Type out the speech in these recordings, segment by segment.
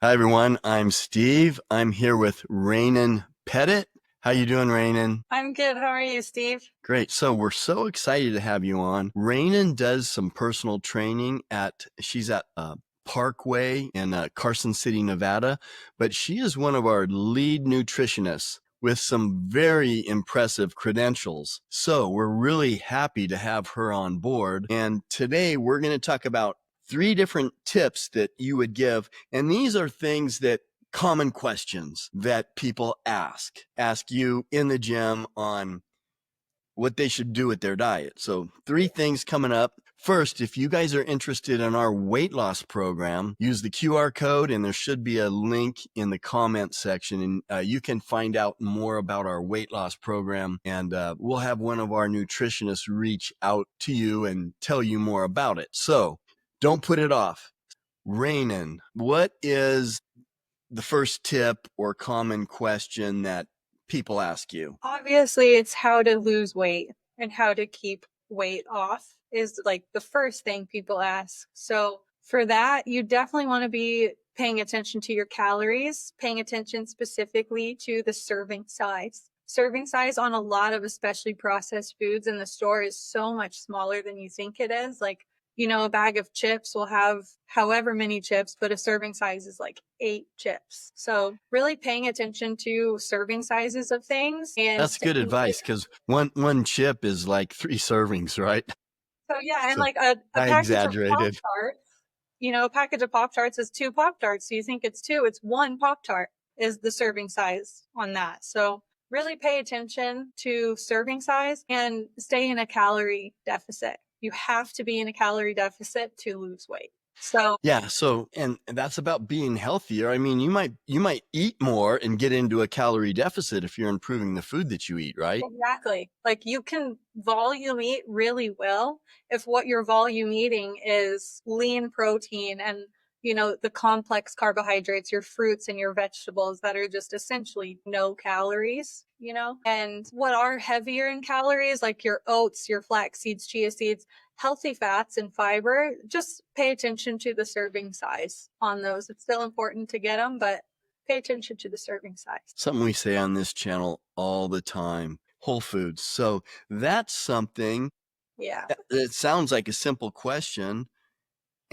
Hi everyone, I'm Steve. I'm here with Rainan Pettit. How you doing, Rainan? I'm good. How are you, Steve? Great. So we're so excited to have you on. Rainan does some personal training she's at Parkway in Carson City, Nevada, but she is one of our lead nutritionists with some very impressive credentials. So we're really happy to have her on board. And today we're going to talk about three different tips that you would give. And these are things that common questions that people ask you in the gym on what they should do with their diet. So three things coming up. First, if you guys are interested in our weight loss program, use the QR code and there should be a link in the comment section, and you can find out more about our weight loss program, and we'll have one of our nutritionists reach out to you and tell you more about it. So don't put it off. Rainan, what is the first tip or common question that people ask you? Obviously, it's how to lose weight and how to keep weight off is like the first thing people ask. So for that, you definitely want to be paying attention to your calories, paying attention specifically to the serving size. Serving size on a lot of especially processed foods in the store is so much smaller than you think it is. Like, a bag of chips will have however many chips, but a serving size is like 8 chips. So really paying attention to serving sizes of things and That's good staying away. advice because one chip is like 3 servings, right? So yeah, and So like a I package of exaggerated. Pop-Tarts, a package of Pop-Tarts is 2 Pop-Tarts. So you think it's two, it's one Pop-Tart is the serving size on that. So really pay attention to serving size and stay in a calorie deficit. You have to be in a calorie deficit to lose weight. So Yeah, so and that's about being healthier. I mean, you might eat more and get into a calorie deficit if you're improving the food that you eat, right? exactly. Like you can volume eat really well if what you're volume eating is lean protein and, the complex carbohydrates, your fruits and your vegetables that are just essentially no calories. And what are heavier in calories, like your oats, your flax seeds, chia seeds, healthy fats and fiber, just pay attention to the serving size on those. It's still important to get them, but pay attention to the serving size. Something we say on this channel all the time, whole foods. So that's something. Yeah. It sounds like a simple question,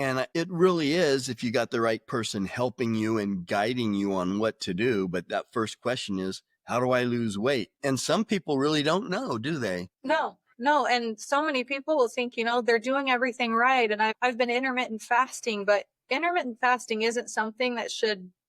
and it really is if you got the right person helping you and guiding you on what to do. But that first question is, how do I lose weight? And some people really don't know, do they? No, no. And so many people will think, they're doing everything right. And I've been intermittent fasting, but intermittent fasting isn't something that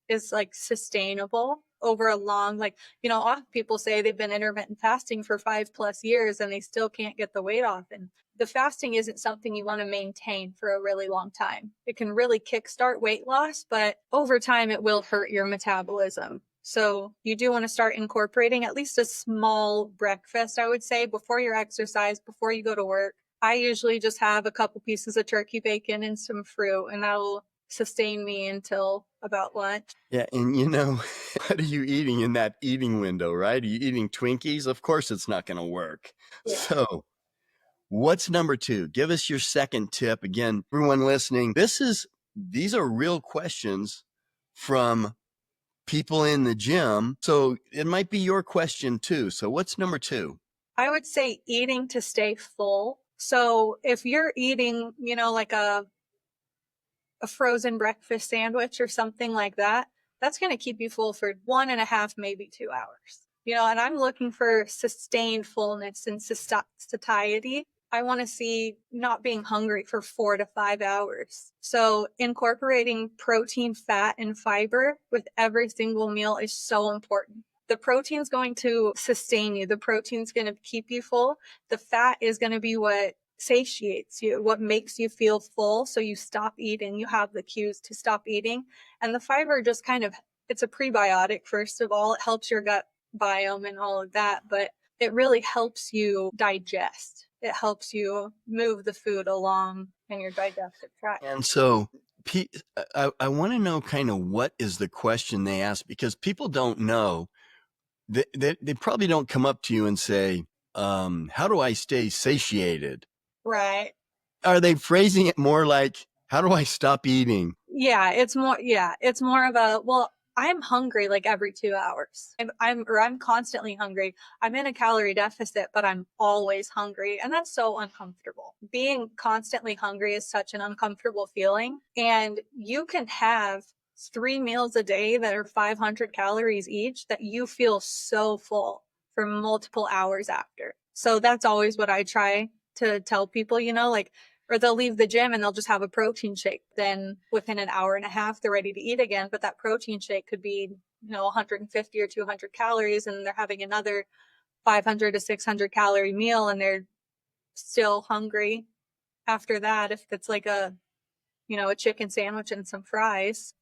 is like sustainable over a long, like, often people say they've been intermittent fasting for 5+ years and they still can't get the weight off. And the fasting isn't something you want to maintain for a really long time. It can really kickstart weight loss, but over time it will hurt your metabolism. So you do want to start incorporating at least a small breakfast, I would say, before your exercise, before you go to work. I usually just have a couple pieces of turkey bacon and some fruit, and that'll sustain me until about lunch. Yeah, and what are you eating in that eating window, right? Are you eating Twinkies? Of course it's not going to work. Yeah. So, what's number two? Give us your second tip. Again, everyone listening, these are real questions from people in the gym. So, it might be your question too. So, what's number two? I would say eating to stay full. So if you're eating, like a frozen breakfast sandwich or something like that, that's going to keep you full for 1.5, maybe 2 hours. And I'm looking for sustained fullness and satiety. I want to see not being hungry for 4 to 5 hours. So incorporating protein, fat, and fiber with every single meal is so important. The protein's going to sustain you. The protein's going to keep you full. The fat is going to be what satiates you, what makes you feel full. So you stop eating, you have the cues to stop eating. And the fiber just it's a prebiotic, first of all. It helps your gut biome and all of that, but it really helps you digest. It helps you move the food along in your digestive tract. And so, I want to know kind of what is the question they ask, because people don't know. They probably don't come up to you and say, how do I stay satiated? Right. Are they phrasing it more like, how do I stop eating? Yeah, it's more of a, well, I'm hungry like every 2 hours. I'm constantly hungry. I'm in a calorie deficit, but I'm always hungry. And that's so uncomfortable. Being constantly hungry is such an uncomfortable feeling. And you can have 3 meals a day that are 500 calories each that you feel so full for multiple hours after. So that's always what I try to tell people, like, or they'll leave the gym and they'll just have a protein shake. Then within an hour and a half, they're ready to eat again. But that protein shake could be, 150 or 200 calories, and they're having another 500 to 600 calorie meal, and they're still hungry after that. If it's like a chicken sandwich and some fries.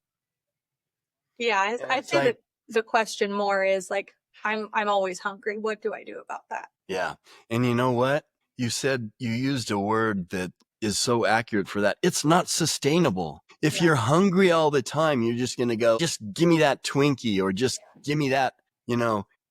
Yeah, And I'd it's say like, that the question more is like, I'm always hungry. What do I do about that? yeah. And you know what? You said you used a word that is so accurate for that. It's not sustainable. If Yeah. you're hungry all the time, you're just going to go, just give me that Twinkie or just give me that,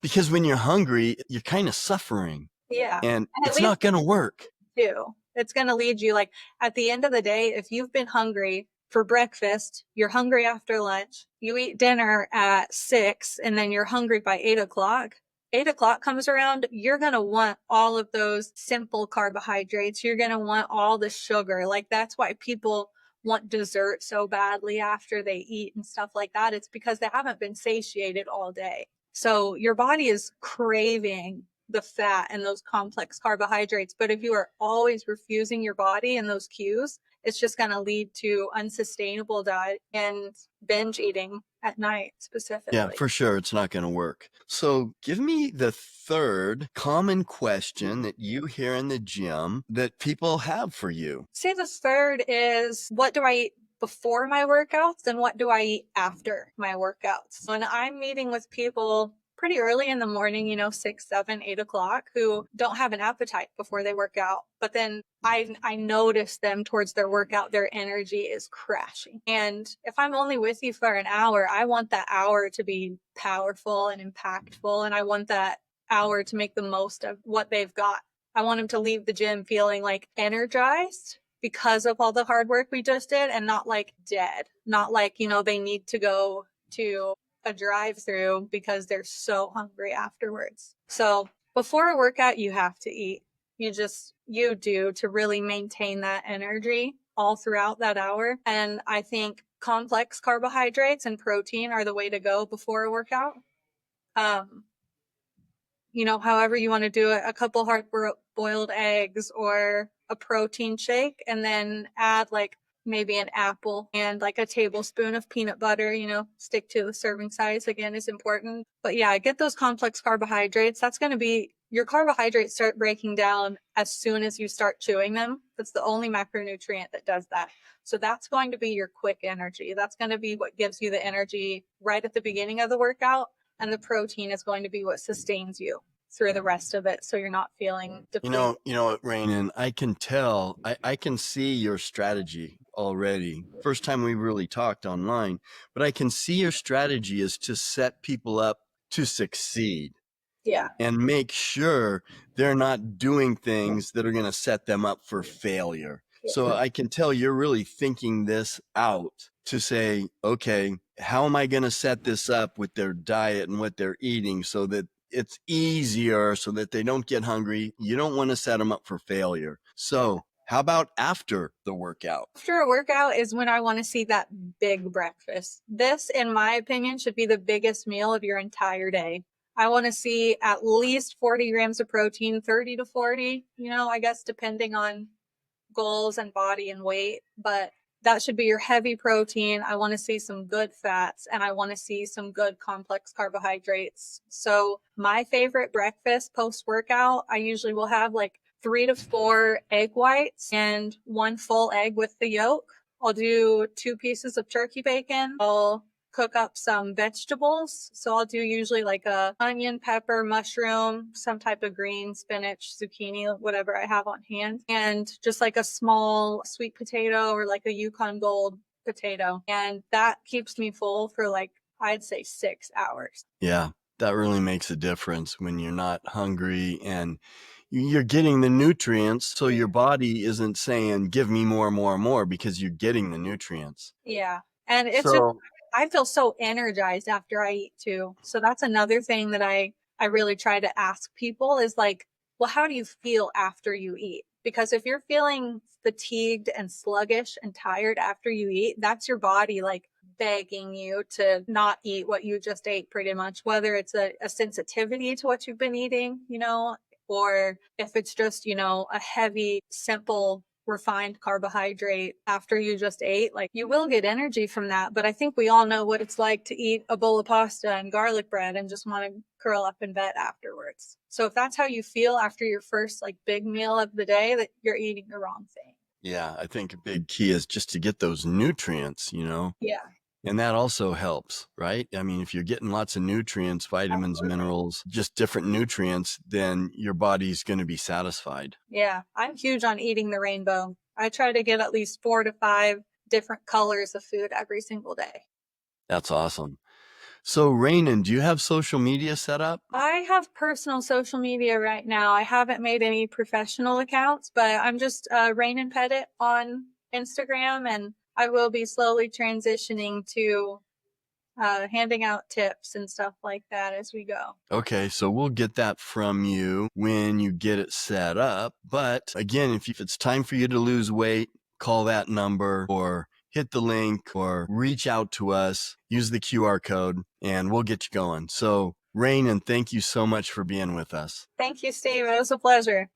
because when you're hungry, you're kind of suffering Yeah. and And it it's leads not going to work. too. It's going to lead you, like, at the end of the day, if you've been hungry for breakfast, you're hungry after lunch, you eat dinner at 6, and then you're hungry by 8 o'clock. 8 o'clock comes around, you're going to want all of those simple carbohydrates. You're going to want all the sugar. Like, that's why people want dessert so badly after they eat and stuff like that. It's because they haven't been satiated all day. So your body is craving the fat and those complex carbohydrates. But if you are always refusing your body and those cues, it's just going to lead to unsustainable diet and binge eating at night Yeah, specifically. for sure. It's not going to work. So give me the third common question that you hear in the gym that people have for you. Say the third is, what do I eat before my workouts and what do I eat after my workouts? When I'm meeting with people pretty early in the morning, 6, 7, 8 o'clock, who don't have an appetite before they work out, but then I notice them towards their workout, their energy is crashing. And if I'm only with you for an hour, I want that hour to be powerful and impactful. And I want that hour to make the most of what they've got. I want them to leave the gym feeling like energized because of all the hard work we just did, and not like dead, not like, they need to go to a drive-through because they're so hungry afterwards. So before a workout, you have to eat. You do, to really maintain that energy all throughout that hour. And I think complex carbohydrates and protein are the way to go before a workout. Um, however you want to do it, a couple hard boiled eggs or a protein shake, and then add like maybe an apple and like a tablespoon of peanut butter, stick to the serving size again is important. But yeah, get those complex carbohydrates. That's going to be your carbohydrates start breaking down as soon as you start chewing them. That's the only macronutrient that does that. So that's going to be your quick energy. That's going to be what gives you the energy right at the beginning of the workout. And the protein is going to be what sustains you through the rest of it, so you're not feeling depleted. You know what, Rainin, I can tell, I can see your strategy already. First time we really talked online, but I can see your strategy is to set people up to succeed Yeah. and make sure they're not doing things that are going to set them up for failure. So I can tell you're really thinking this out to say, okay, how am I going to set this up with their diet and what they're eating so that it's easier, so that they don't get hungry? You don't want to set them up for failure. So how about after the workout? After a workout is when I want to see that big breakfast. This, in my opinion, should be the biggest meal of your entire day. I want to see at least 40 grams of protein, 30 to 40, I guess, depending on goals and body and weight, but that should be your heavy protein. I want to see some good fats, and I want to see some good complex carbohydrates. So my favorite breakfast post workout, I usually will have like 3 to 4 egg whites and 1 full egg with the yolk. I'll do 2 pieces of turkey bacon. I'll cook up some vegetables. So I'll do usually like a onion, pepper, mushroom, some type of green, spinach, zucchini, whatever I have on hand, and just like a small sweet potato or like a Yukon Gold potato. And that keeps me full for like, I'd say 6 hours. Yeah, that really makes a difference when you're not hungry and you're getting the nutrients. So your body isn't saying, give me more, more, more, because you're getting the nutrients. Yeah. And it's just, So I feel so energized after I eat too. So that's another thing that I really try to ask people is like, well, how do you feel after you eat? Because if you're feeling fatigued and sluggish and tired after you eat, that's your body like begging you to not eat what you just ate pretty much, whether it's a sensitivity to what you've been eating, or if it's just, a heavy, simple refined carbohydrate after you just ate, like you will get energy from that. But I think we all know what it's like to eat a bowl of pasta and garlic bread and just want to curl up in bed afterwards. So if that's how you feel after your first like big meal of the day, that you're eating the wrong thing. yeah, I think a big key is just to get those nutrients, Yeah. and that also helps, right? I mean, if you're getting lots of nutrients, vitamins, Absolutely. minerals, just different nutrients, then your body's going to be satisfied. Yeah. I'm huge on eating the rainbow. I try to get at least 4 to 5 different colors of food every single day. That's awesome. So, Rainin, do you have social media set up? I have personal social media right now. I haven't made any professional accounts, but I'm just Rain and Pet It on Instagram, and I will be slowly transitioning to handing out tips and stuff like that as we go. Okay, so we'll get that from you when you get it set up. But again, if it's time for you to lose weight, call that number or hit the link or reach out to us, use the QR code, and we'll get you going. So, Rain, and thank you so much for being with us. Thank you, Steve. It was a pleasure.